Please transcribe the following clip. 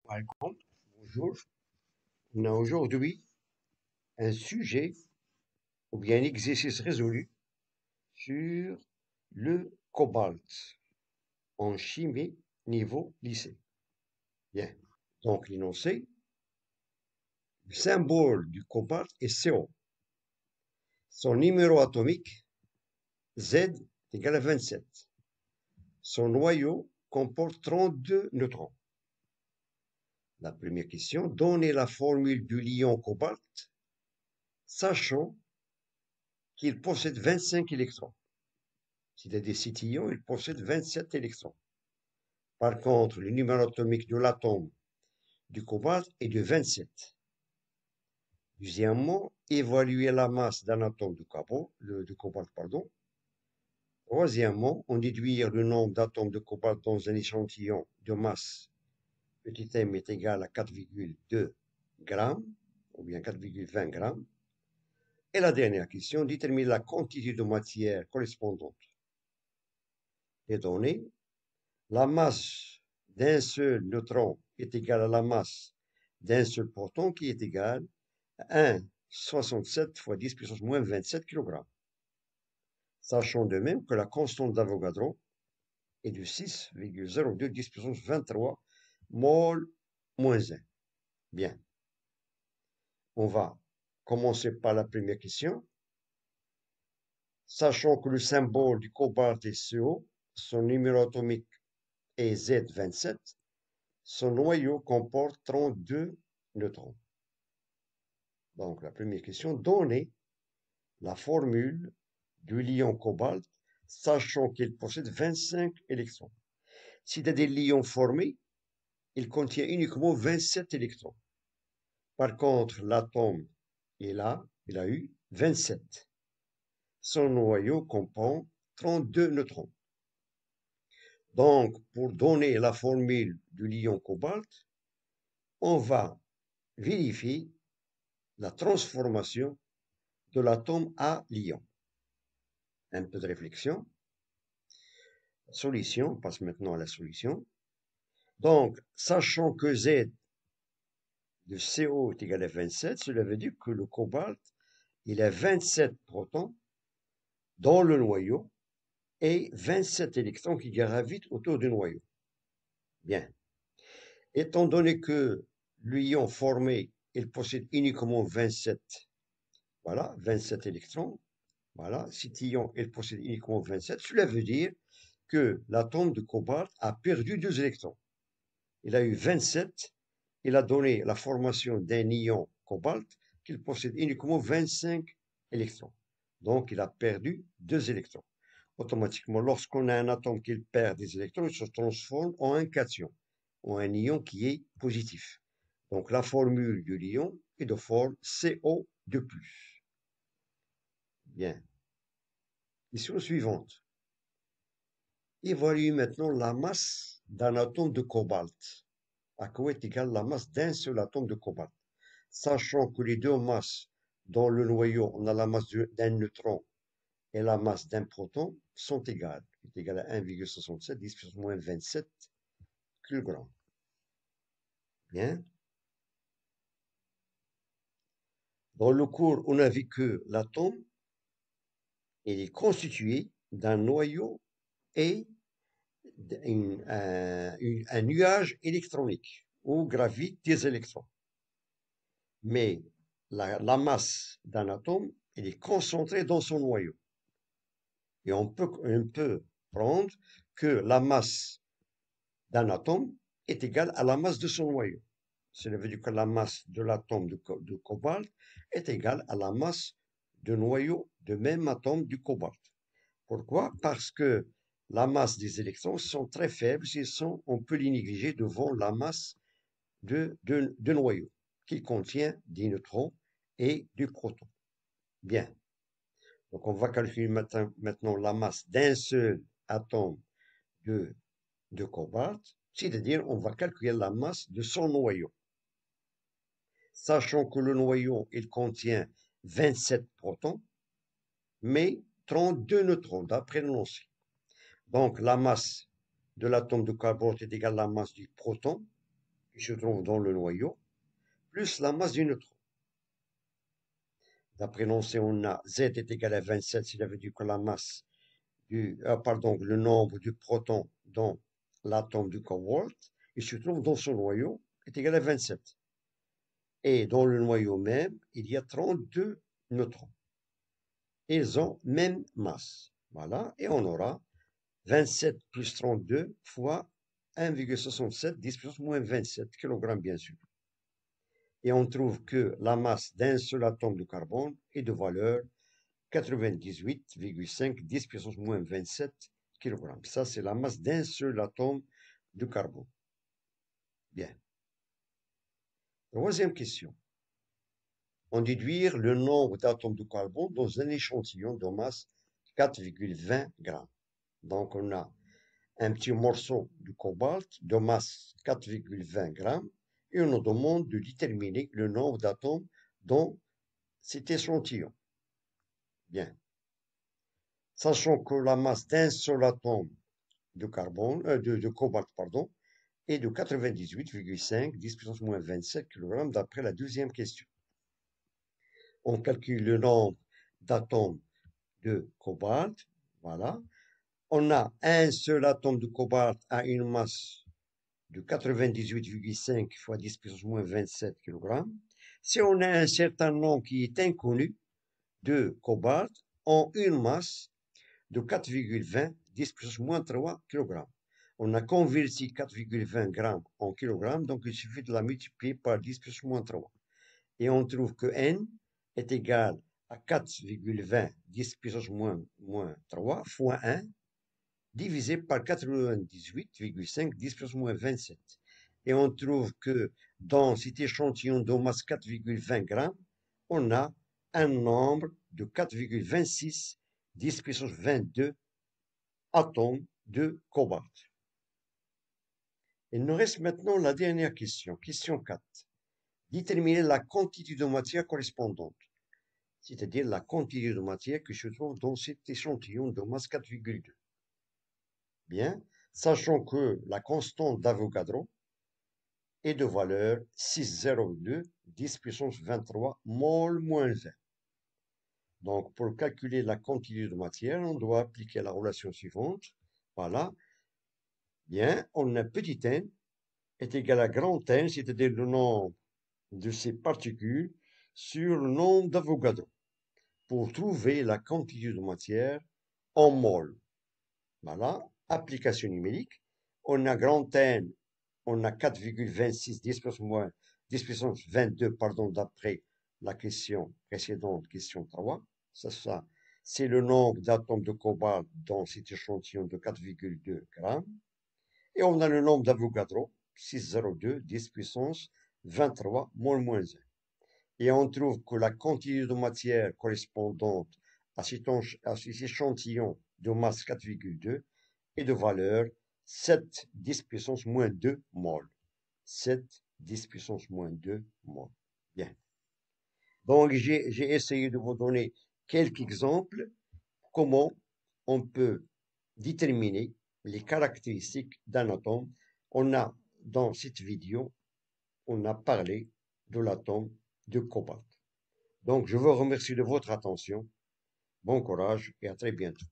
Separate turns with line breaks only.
Welcome. Bonjour. On a aujourd'hui un sujet ou bien un exercice résolu sur le cobalt en chimie niveau lycée. Bien. Donc, l'énoncé, le symbole du cobalt est CO. Son numéro atomique, Z est égal à 27. Son noyau comporte 32 neutrons. La première question, donnez la formule du lion cobalt, sachant qu'il possède 25 électrons. C'est-à-dire cet ion, il possède 27 électrons. Par contre, le numéro atomique de l'atome du cobalt est de 27. Deuxièmement, évaluer la masse d'un atome de cobalt. Troisièmement, on déduire le nombre d'atomes de cobalt dans un échantillon de masse petit m est égal à 4,2 grammes, ou bien 4,20 grammes. Et la dernière question, déterminer la quantité de matière correspondante. Les données, la masse d'un seul neutron est égale à la masse d'un seul proton qui est égal à 1,67 fois 10 puissance moins 27 kg. Sachant de même que la constante d'Avogadro est de 6,02 10 puissance 23 mol moins 1. Bien. On va commencer par la première question. Sachant que le symbole du cobalt est CO, son numéro atomique est Z27, son noyau comporte 32 neutrons. Donc, la première question, donnez la formule du lion cobalt, sachant qu'il possède 25 électrons. C'est-à-dire l'ion formé, il contient uniquement 27 électrons. Par contre, l'atome il a eu 27. Son noyau comprend 32 neutrons. Donc, pour donner la formule du lion cobalt, on va vérifier la transformation de l'atome à l'ion. Un peu de réflexion. Solution, on passe maintenant à la solution. Donc, sachant que Z de CO est égal à 27, cela veut dire que le cobalt, il a 27 protons dans le noyau et 27 électrons qui gravitent autour du noyau. Bien. Étant donné que l'ion formé, il possède uniquement 27, voilà, 27 électrons, voilà, cet ion, il possède uniquement 27, cela veut dire que l'atome de cobalt a perdu 2 électrons. Il a eu 27, il a donné la formation d'un ion cobalt qui possède uniquement 25 électrons. Donc, il a perdu 2 électrons. Automatiquement, lorsqu'on a un atome qui perd des électrons, il se transforme en un cation, ou un ion qui est positif. Donc, la formule de l'ion est de forme CO2+. Bien. Question suivante. Évalue maintenant la masse d'un atome de cobalt. À quoi est égale la masse d'un seul atome de cobalt. Sachant que les deux masses dans le noyau, on a la masse d'un neutron et la masse d'un proton sont égales. C'est égal à 1,67 10 puissance moins 27 kg. Bien. Dans le cours, on a vu que l'atome est constitué d'un noyau et un nuage électronique où gravitent des électrons. Mais la masse d'un atome, elle est concentrée dans son noyau. Et on peut prendre que la masse d'un atome est égale à la masse de son noyau. Cela veut dire que la masse de l'atome de cobalt est égale à la masse du noyau du même atome du cobalt. Pourquoi? Parce que la masse des électrons sont très faibles, on peut les négliger devant la masse de noyau qui contient des neutrons et du proton. Bien. Donc on va calculer maintenant la masse d'un seul atome de cobalt, c'est-à-dire on va calculer la masse de son noyau. Sachant que le noyau, il contient 27 protons, mais 32 neutrons, d'après l'énoncé. Donc la masse de l'atome de cobalt est égale à la masse du proton, qui se trouve dans le noyau, plus la masse du neutron. D'après l'énoncé, on a Z est égal à 27, cela veut dire que la masse le nombre de protons dans l'atome du cobalt, il se trouve dans son noyau, est égal à 27. Et dans le noyau même, il y a 32 neutrons. Ils ont même masse. Voilà, et on aura 27 plus 32 fois 1,67, 10 puissance moins 27 kg, bien sûr. Et on trouve que la masse d'un seul atome de carbone est de valeur 98,5, 10 puissance moins 27 kg. Ça, c'est la masse d'un seul atome de carbone. Bien. Troisième question. On déduire le nombre d'atomes de carbone dans un échantillon de masse 4,20 grammes. Donc, on a un petit morceau de cobalt de masse 4,20 grammes et on nous demande de déterminer le nombre d'atomes dans cet échantillon. Bien. Sachant que la masse d'un seul atome de cobalt, est de 98,5, 10 puissance moins 27 kg d'après la deuxième question. On calcule le nombre d'atomes de cobalt, voilà. On a un seul atome de cobalt à une masse de 98,5 fois 10 puissance moins 27 kg. Si on a un certain nombre qui est inconnu de cobalt en une masse de 4,20, 10 puissance moins 3 kg. On a converti 4,20 grammes en kilogrammes, donc il suffit de la multiplier par 10 puissance moins 3. Et on trouve que N est égal à 4,20, 10 puissance moins 3 fois 1, divisé par 98,5, 10 puissance moins 27. Et on trouve que dans cet échantillon de masse 4,20 grammes, on a un nombre de 4,26, 10 puissance 22 atomes de cobalt. Il nous reste maintenant la dernière question, question 4. Déterminer la quantité de matière correspondante, c'est-à-dire la quantité de matière qui se trouve dans cet échantillon de masse 4,2. Bien, sachant que la constante d'Avogadro est de valeur 6,02, 10 puissance 23 mol moins 20. Donc, pour calculer la quantité de matière, on doit appliquer la relation suivante. Voilà. Bien, on a petit n est égal à grand N, c'est-à-dire le nombre de ces particules sur le nombre d'Avogadro, pour trouver la quantité de matière en mol. Voilà, application numérique. On a grand N, on a 4,26, 10 puissance 22, d'après la question précédente, question 3. Ça, c'est le nombre d'atomes de cobalt dans cet échantillon de 4,2 grammes. Et on a le nombre d'Avogadro, 6,02, 10 puissance 23, mol moins 1. Et on trouve que la quantité de matière correspondante à cet échantillon de masse 4,2 est de valeur 7, 10 puissance moins 2 mol. 7, 10 puissance moins 2 mol. Bien. Donc, j'ai essayé de vous donner quelques exemples comment on peut déterminer les caractéristiques d'un atome. On a, dans cette vidéo, on a parlé de l'atome de cobalt. Donc, je vous remercie de votre attention. Bon courage et à très bientôt.